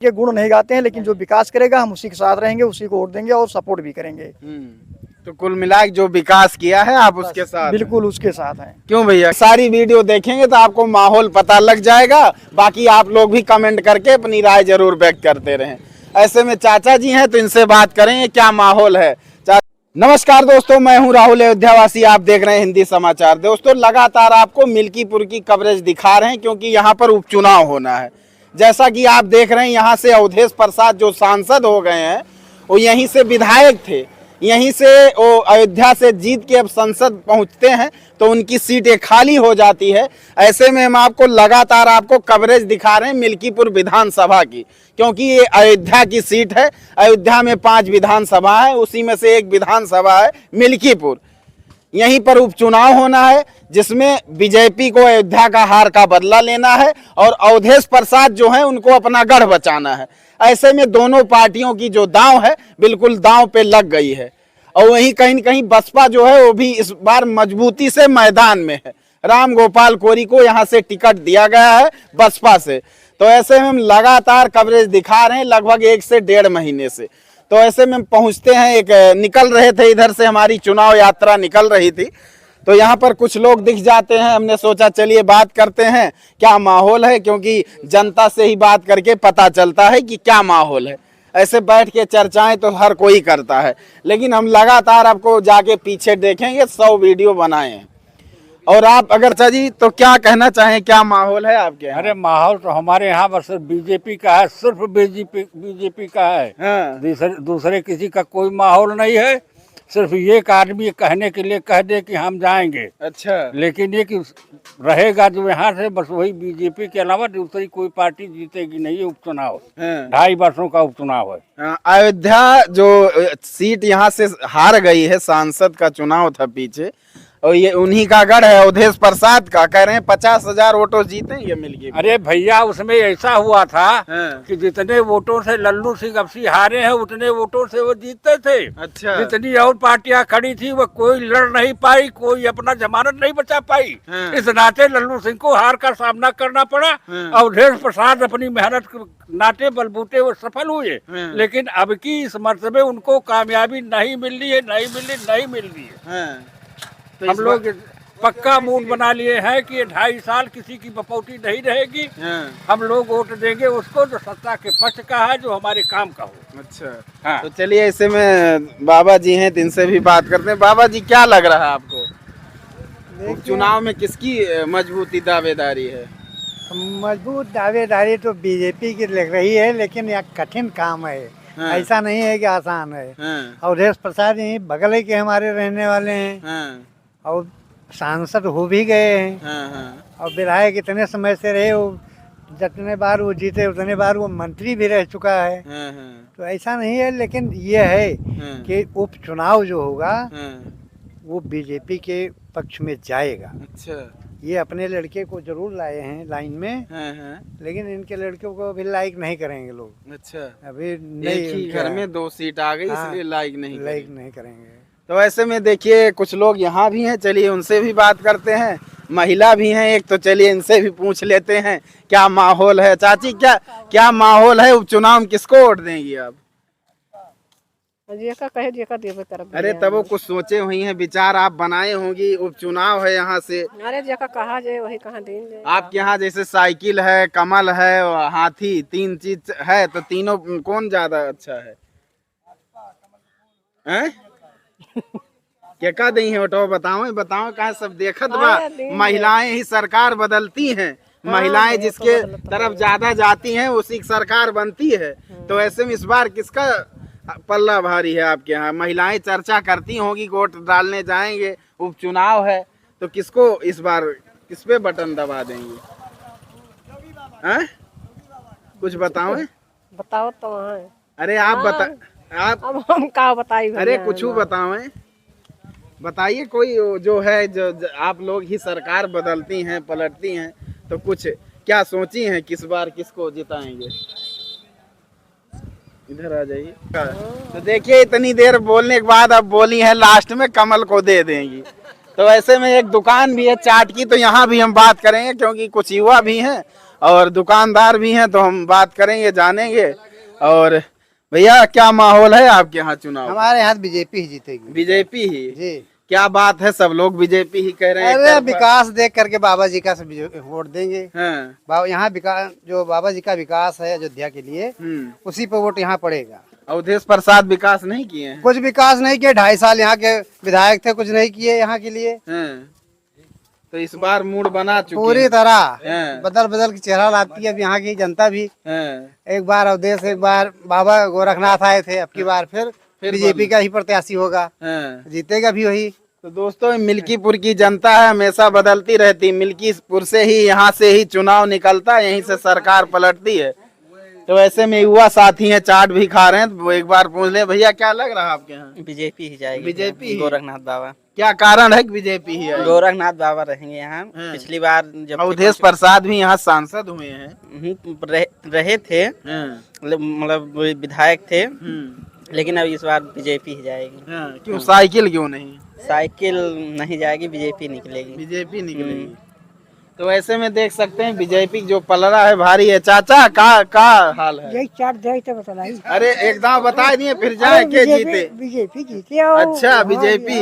ये गुण नहीं गाते हैं, लेकिन जो विकास करेगा हम उसी के साथ रहेंगे, उसी को वोट देंगे और सपोर्ट भी करेंगे। तो कुल मिला के जो विकास किया है आप उसके साथ बिल्कुल उसके साथ हैं। क्यों भैया, सारी वीडियो देखेंगे तो आपको माहौल पता लग जाएगा। बाकी आप लोग भी कमेंट करके अपनी राय जरूर व्यक्त करते रहें। ऐसे में चाचा जी हैं तो इनसे बात करेंगे क्या माहौल है। नमस्कार दोस्तों, मैं हूं राहुल अयोध्यावासी, आप देख रहे हैं हिंदी समाचार। दोस्तों लगातार आपको मिल्कीपुर की कवरेज दिखा रहे हैं क्योंकि यहाँ पर उपचुनाव होना है। जैसा कि आप देख रहे हैं यहाँ से अवधेश प्रसाद जो सांसद हो गए हैं वो यहीं से विधायक थे, यहीं से वो अयोध्या से जीत के अब संसद पहुंचते हैं तो उनकी सीटें खाली हो जाती है। ऐसे में हम आपको लगातार आपको कवरेज दिखा रहे हैं मिल्कीपुर विधानसभा की, क्योंकि ये अयोध्या की सीट है। अयोध्या में 5 विधानसभा है, उसी में से एक विधानसभा है मिल्कीपुर। यहीं पर उपचुनाव होना है जिसमें बीजेपी को अयोध्या का हार का बदला लेना है और अवधेश प्रसाद जो है उनको अपना गढ़ बचाना है। ऐसे में दोनों पार्टियों की जो दांव है बिल्कुल दांव पे लग गई है और वहीं कहीं न कहीं बसपा जो है वो भी इस बार मजबूती से मैदान में है। राम गोपाल कोरी को यहाँ से टिकट दिया गया है बसपा से। तो ऐसे में हम लगातार कवरेज दिखा रहे हैं लगभग 1 से 1.5 महीने से। तो ऐसे में पहुंचते हैं, एक निकल रहे थे इधर से, हमारी चुनाव यात्रा निकल रही थी तो यहाँ पर कुछ लोग दिख जाते हैं। हमने सोचा चलिए बात करते हैं क्या माहौल है, क्योंकि जनता से ही बात करके पता चलता है कि क्या माहौल है। ऐसे बैठ के चर्चाएं तो हर कोई करता है, लेकिन हम लगातार आपको जाके पीछे देखेंगे, 100 वीडियो बनाए हैं। और आप अगर जी तो क्या कहना चाहें, क्या माहौल है आपके यहाँ? अरे माहौल तो हमारे यहाँ बस बीजेपी का है, सिर्फ बीजेपी का है। हाँ। दूसरे किसी का कोई माहौल नहीं है। सिर्फ एक आदमी कहने के लिए कह दे कि हम जाएंगे, अच्छा, लेकिन ये कि रहेगा जो यहाँ से बस वही बीजेपी के अलावा दूसरी कोई पार्टी जीतेगी नहीं। ये उपचुनाव 2.5 वर्षों का उपचुनाव है। अयोध्या जो सीट यहाँ से हार गई है, सांसद का चुनाव था पीछे और ये उन्हीं का गढ़ है अवधेश प्रसाद का। कह रहे हैं 50,000 वोटों जीतेंगे मिलके। अरे भैया उसमें ऐसा हुआ था कि जितने वोटों से लल्लू सिंह अपसी हारे हैं उतने वोटों से वो जीतते थे। अच्छा। जितनी और पार्टियां खड़ी थी वो कोई लड़ नहीं पाई, कोई अपना जमानत नहीं बचा पाई। इस नाते लल्लू सिंह को हार का सामना करना पड़ा। अवधेश प्रसाद अपनी मेहनत नाते बलबूते वो सफल हुए, लेकिन अब की इस मर्तबे उनको कामयाबी नहीं मिल रही है, नहीं मिल रही है। तो हम लोग पक्का मूड बना लिए हैं कि ये 2.5 साल किसी की बपौती नहीं रहेगी। हम लोग वोट देंगे उसको जो सत्ता के पक्ष का है, जो हमारे काम का हो। अच्छा। हाँ। तो चलिए ऐसे में बाबा जी हैं तो इनसे भी बात करते हैं। बाबा जी क्या लग रहा है आपको, चुनाव में किसकी मजबूती दावेदारी है? मजबूत दावेदारी तो बीजेपी की लग रही है, लेकिन यह कठिन काम है। ऐसा नहीं है कि आसान है। अवधेश प्रसाद यही बगल के हमारे रहने वाले हैं और सांसद हो भी गए हैं और विधायक इतने समय से रहे। वो जितने बार वो जीते उतने बार वो मंत्री भी रह चुका है। तो ऐसा नहीं है, लेकिन ये है कि उपचुनाव जो होगा वो बीजेपी के पक्ष में जाएगा। अच्छा। ये अपने लड़के को जरूर लाए हैं लाइन में, लेकिन इनके लड़कों को अभी लाइक नहीं करेंगे लोग। अच्छा। अभी नहीं, घर में 2 सीट आ गई इसलिए लाइक नहीं करेंगे। तो ऐसे में देखिए कुछ लोग यहाँ भी हैं, चलिए उनसे भी बात करते हैं। महिला भी हैं एक, तो चलिए इनसे भी पूछ लेते हैं क्या माहौल है। चाची क्या माहौल है, उपचुनाव में किसको वोट देंगी आप? अरे तब वो कुछ सोचे हुई हैं, विचार आप बनाए होंगी। उपचुनाव है यहाँ से। अरे जगह कहा जाए वही कहाँ देंगे। आपके यहाँ जैसे साइकिल है, कमल है, हाथी, 3 चीज है, तो तीनों कौन ज्यादा अच्छा है? क्या कह दी है ओटो, बताओ कहा सब देखत बा। महिलाएं ही सरकार बदलती हैं। महिलाएं जिसके तरफ ज्यादा जाती हैं उसी की सरकार बनती है। तो ऐसे में इस बार किसका पल्ला भारी है आपके यहाँ? महिलाएं चर्चा करती होंगी, वोट डालने जाएंगे, उपचुनाव है, तो किसको इस बार किस पे बटन दबा देंगे? कुछ बताओ तो वहाँ। अरे आप आप अब हम क्या बताइए? अरे कुछ बताइए कोई जो है, जो आप लोग ही सरकार बदलती हैं पलटती हैं, तो कुछ क्या सोची हैं किस बार किसको जिताएंगे? इधर आ जाइए। तो देखिए इतनी देर बोलने के बाद अब बोली है लास्ट में कमल को दे देंगी। तो ऐसे में एक दुकान भी है चाट की, तो यहाँ भी हम बात करेंगे क्योंकि कुछ युवा भी हैं और दुकानदार भी हैं, तो हम बात करेंगे, जानेंगे। और भैया क्या माहौल है आपके यहाँ चुनाव? हमारे यहाँ बीजेपी ही जीतेगी। बीजेपी ही? जी। क्या बात है, सब लोग बीजेपी ही कह रहे हैं। अरे विकास देख करके बाबा जी का वोट देंगे। हाँ। यहाँ विकास, जो बाबा जी का विकास है अयोध्या के लिए, उसी पे वोट यहाँ पड़ेगा। अवधेश प्रसाद विकास नहीं किए हैं? कुछ विकास नहीं किए, 2.5 साल यहाँ के विधायक थे, कुछ नहीं किए यहाँ के लिए। तो इस बार मूड बना चुके पूरी हैं। तरह बदल बदल के चेहरा लाती है अब यहाँ की जनता भी। एक बार अवधेश, एक बार बाबा गोरखनाथ आए थे, अब की बार फिर बीजेपी का ही प्रत्याशी होगा, जीतेगा भी वही। तो दोस्तों, मिल्कीपुर की जनता है, हमेशा बदलती रहती। मिल्कीपुर से ही, यहाँ से ही चुनाव निकलता है, यहीं से सरकार पलटती है। तो ऐसे में युवा साथी हैं, चाट भी खा रहे हैं, तो एक बार पूछ ले भैया क्या लग रहा है आपके यहाँ? बीजेपी ही जाएगी। बीजेपी? गोरखनाथ बाबा। क्या कारण है कि बीजेपी ही है? गोरखनाथ बाबा रहेंगे यहाँ। पिछली बार जब अवधेश प्रसाद भी यहाँ सांसद हुए हैं। रहे थे, मतलब विधायक थे, लेकिन अब इस बार बीजेपी ही जाएगी। क्यों, साइकिल क्यों नहीं? साइकिल नहीं जाएगी, बीजेपी निकलेगी। बीजेपी निकलेगी। तो ऐसे में देख सकते हैं बीजेपी जो पलड़ा है भारी है। चाचा का हाल है? यही चार्ट दे तो बताइए। अरे एकदम बता दिए फिर जाए के जीते। बीजेपी जीते। अच्छा, बीजेपी।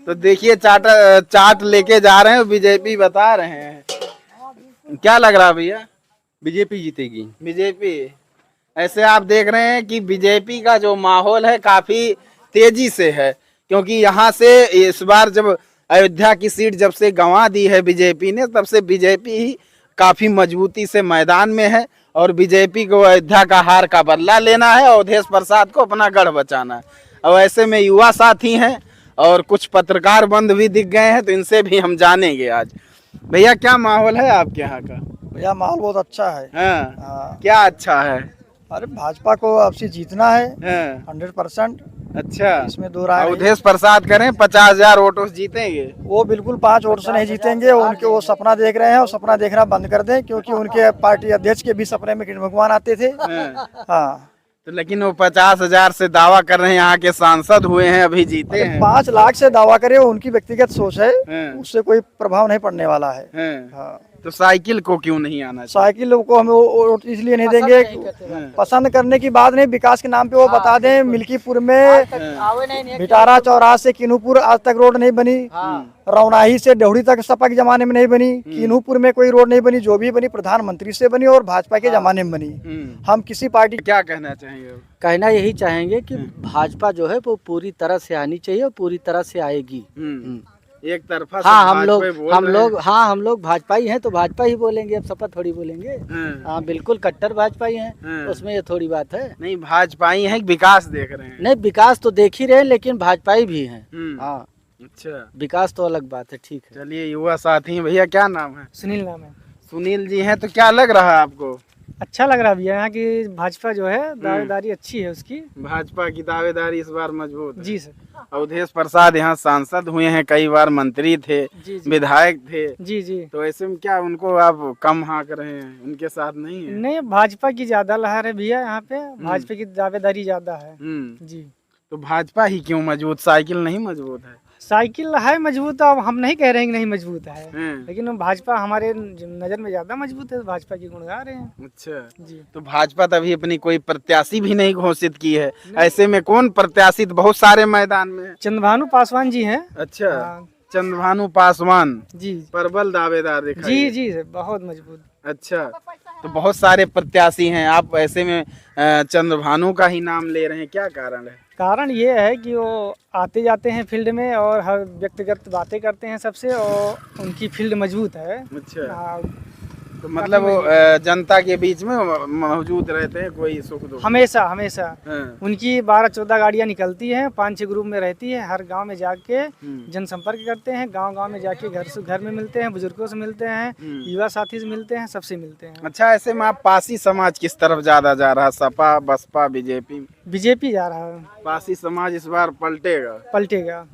तो देखिए चाट लेके जा रहे हैं, बीजेपी बता रहे हैं। क्या लग रहा भैया? बीजेपी जीतेगी। बीजेपी? ऐसे आप देख रहे हैं कि बीजेपी का जो माहौल है काफी तेजी से है, क्योंकि यहाँ से इस बार जब अयोध्या की सीट जब से गंवा दी है बीजेपी ने, तब से बीजेपी ही काफी मजबूती से मैदान में है। और बीजेपी को अयोध्या का हार का बदला लेना है, अवधेश प्रसाद को अपना गढ़ बचाना है। और ऐसे में युवा साथी हैं और कुछ पत्रकार बंद भी दिख गए हैं, तो इनसे भी हम जानेंगे आज। भैया क्या माहौल है आपके यहाँ का? भैया माहौल बहुत अच्छा है। हाँ। क्या अच्छा है? अरे भाजपा को अब से जीतना है 100%। अच्छा, इसमें दो राय। अवधेश प्रसाद करें 50,000 वोटों से जीतेंगे? वो बिल्कुल 5 वोट से नहीं जीतेंगे। उनके वो सपना देख रहे हैं, और सपना देखना बंद कर दें, क्योंकि उनके पार्टी अध्यक्ष के भी सपने में कृष्ण भगवान आते थे। हाँ। तो लेकिन वो 50,000 से दावा कर रहे हैं, यहाँ के सांसद हुए हैं, अभी जीते हैं। 5 लाख से दावा करे, वो उनकी व्यक्तिगत सोच है, उससे कोई प्रभाव नहीं पड़ने वाला है। हाँ। तो साइकिल को क्यों नहीं आना चाहिए? साइकिल को हम वोट इसलिए नहीं देंगे, पसंद करने की बात नहीं, विकास के नाम पे वो बता दें। मिल्कीपुर में भिटारा चौराहा से किन्हूपुर आज तक रोड नहीं बनी, रौनाही से डेहड़ी तक सपा के जमाने में नहीं बनी, किन्हूपुर में कोई रोड नहीं बनी, जो भी बनी प्रधानमंत्री से बनी और भाजपा के जमाने में बनी। हम किसी पार्टी क्या कहना चाहेंगे? कहना यही चाहेंगे कि भाजपा जो है वो पूरी तरह से आनी चाहिए और पूरी तरह से आएगी। एक तरफा हाँ, हम लोग भाजपा ही हैं, तो भाजपा ही बोलेंगे, अब सपा थोड़ी बोलेंगे। हाँ, बिल्कुल कट्टर भाजपा ही हैं, उसमें ये थोड़ी बात है। नहीं, भाजपा ही है, विकास देख रहे हैं? नहीं, विकास तो देख ही रहे हैं, लेकिन भाजपा ही भी हैं। हाँ। अच्छा, विकास तो अलग बात है। ठीक है, चलिए युवा साथी हैं। भैया क्या नाम है? सुनील नाम है। सुनील जी हैं, तो क्या लग रहा है आपको? अच्छा लग रहा है भैया, यहाँ की भाजपा जो है दावेदारी अच्छी है उसकी। भाजपा की दावेदारी इस बार मजबूत है। जी सर। अवधेश प्रसाद यहाँ सांसद हुए हैं, कई बार मंत्री थे, विधायक थे। जी जी। तो ऐसे में क्या उनको आप कम हाँक रहे हैं? उनके साथ नहीं है? नहीं, भाजपा की ज्यादा लहर है भैया यहाँ पे, भाजपा की दावेदारी ज्यादा है। जी। तो भाजपा ही क्यों मजबूत? साइकिल नहीं मजबूत है? साइकिल है मजबूत, अब हम नहीं कह रहे हैं कि नहीं मजबूत है, लेकिन भाजपा हमारे नजर में ज्यादा मजबूत है, भाजपा की गुण गा रहे हैं। अच्छा जी। तो भाजपा तभी अपनी कोई प्रत्याशी भी नहीं घोषित की है, ऐसे में कौन प्रत्याशी? तो बहुत सारे मैदान में चंद्रभानु पासवान जी हैं। अच्छा, चंद्रभानु पासवान जी, प्रबल दावेदार दिखाई। जी, बहुत मजबूत। अच्छा, तो बहुत सारे प्रत्याशी हैं, आप ऐसे में चंद्रभानु का ही नाम ले रहे हैं, क्या कारण है? कारण ये है कि वो आते जाते हैं फील्ड में और हर व्यक्तिगत बातें करते हैं सबसे, और उनकी फील्ड मजबूत है। अच्छा, तो मतलब वो जनता के बीच में मौजूद रहते हैं, कोई सुख दुख हमेशा। उनकी 12-14 गाड़ियाँ निकलती हैं, 5-6 ग्रुप में रहती है, हर गांव में जाके जनसंपर्क करते हैं, गांव में जाके घर से घर में मिलते हैं, बुजुर्गों से मिलते हैं, युवा साथी से मिलते हैं, सबसे मिलते हैं। अच्छा, ऐसे में आप पासी समाज किस तरफ ज्यादा जा रहा है? सपा, बसपा, बीजेपी? बीजेपी जा रहा है। पासी समाज इस बार पलटेगा।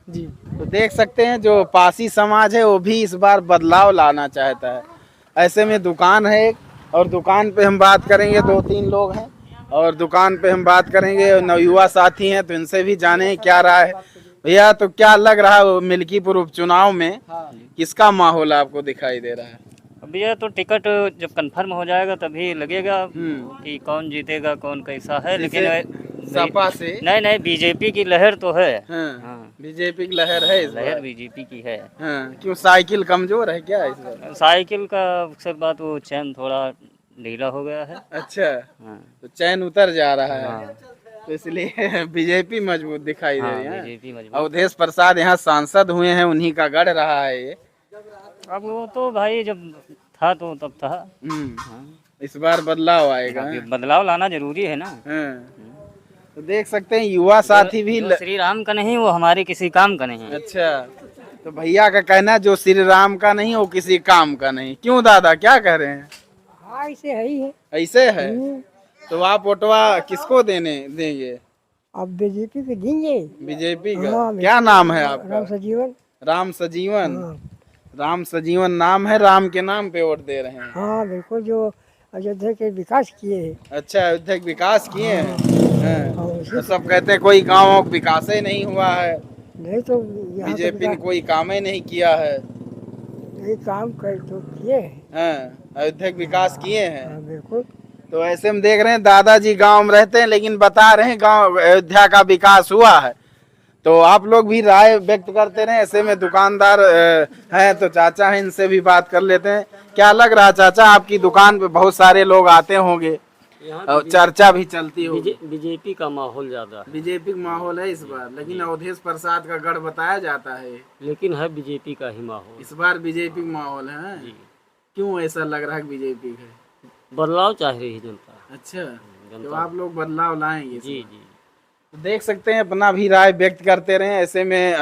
जी। तो देख सकते हैं जो पासी समाज है वो भी इस बार बदलाव लाना चाहता है। ऐसे में दुकान है एक, और दुकान पे हम बात करेंगे, 2-3 लोग हैं और दुकान पे हम बात करेंगे, नवयुवा साथी हैं, तो इनसे भी जाने क्या राय है। भैया तो क्या लग रहा है मिल्कीपुर उपचुनाव में किसका माहौल आपको दिखाई दे रहा है? अभी ये तो टिकट जब कंफर्म हो जाएगा तभी लगेगा कि कौन जीतेगा कौन कैसा है, लेकिन सपा से नहीं बीजेपी की लहर तो है। बीजेपी की लहर है, इस लहर बार बीजेपी की है। क्यों साइकिल कमजोर है क्या इस बार? साइकिल का अक्सर बात वो चैन थोड़ा ढीला हो गया है। अच्छा, तो चैन उतर जा रहा है, तो इसलिए बीजेपी मजबूत दिखाई दे रही है। बीजेपी मजबूत। अवधेश प्रसाद यहाँ सांसद हुए हैं, उन्हीं का गढ़ रहा है ये। अब वो तो भाई जब था तो तब था। इस बार बदलाव आएगा। बदलाव लाना जरूरी है ना। तो देख सकते हैं युवा साथी भी जो श्री राम का नहीं वो हमारे किसी काम का नहीं। अच्छा, तो भैया का कहना है जो श्री राम का नहीं वो किसी काम का नहीं। क्यों दादा, क्या कह रहे हैं? हाँ ऐसे है ही है। ऐसे है, तो आप वोटवा किसको देंगे? अब बीजेपी पे देंगे। बीजेपी का क्या नाम है आपका? राम सजीवन। राम सजीवन। राम सजीवन नाम है, राम के नाम पे वोट दे रहे हैं। हाँ बिल्कुल, जो अयोध्या के विकास किए हैं। अच्छा, अयोध्या के विकास किए हैं। तो सब कहते हैं कोई गाँव का विकास ही नहीं हुआ है, नहीं तो बीजेपी ने कोई काम ही नहीं किया है। ये काम कर तो किए हैं। अयोध्या के विकास किए हैं। बिल्कुल। तो ऐसे में देख रहे हैं दादाजी गांव में रहते हैं लेकिन बता रहे हैं गांव अयोध्या का विकास हुआ है। तो आप लोग भी राय व्यक्त करते रहे। ऐसे में दुकानदार हैं तो चाचा हैं, इनसे भी बात कर लेते हैं। क्या लग रहा है चाचा, आपकी दुकान पे बहुत सारे लोग आते होंगे और चर्चा भी चलती होगी? बीजेपी का माहौल ज्यादा, बीजेपी का माहौल है इस बार, लेकिन अवधेश प्रसाद का गढ़ बताया जाता है, लेकिन है बीजेपी का ही माहौल। इस बार बीजेपी का माहौल है। क्यों ऐसा लग रहा है बीजेपी है? बदलाव चाह रही है जनता। अच्छा, तो आप लोग बदलाव लाएंगे? जी। देख सकते हैं, अपना भी राय व्यक्त करते रहे। ऐसे में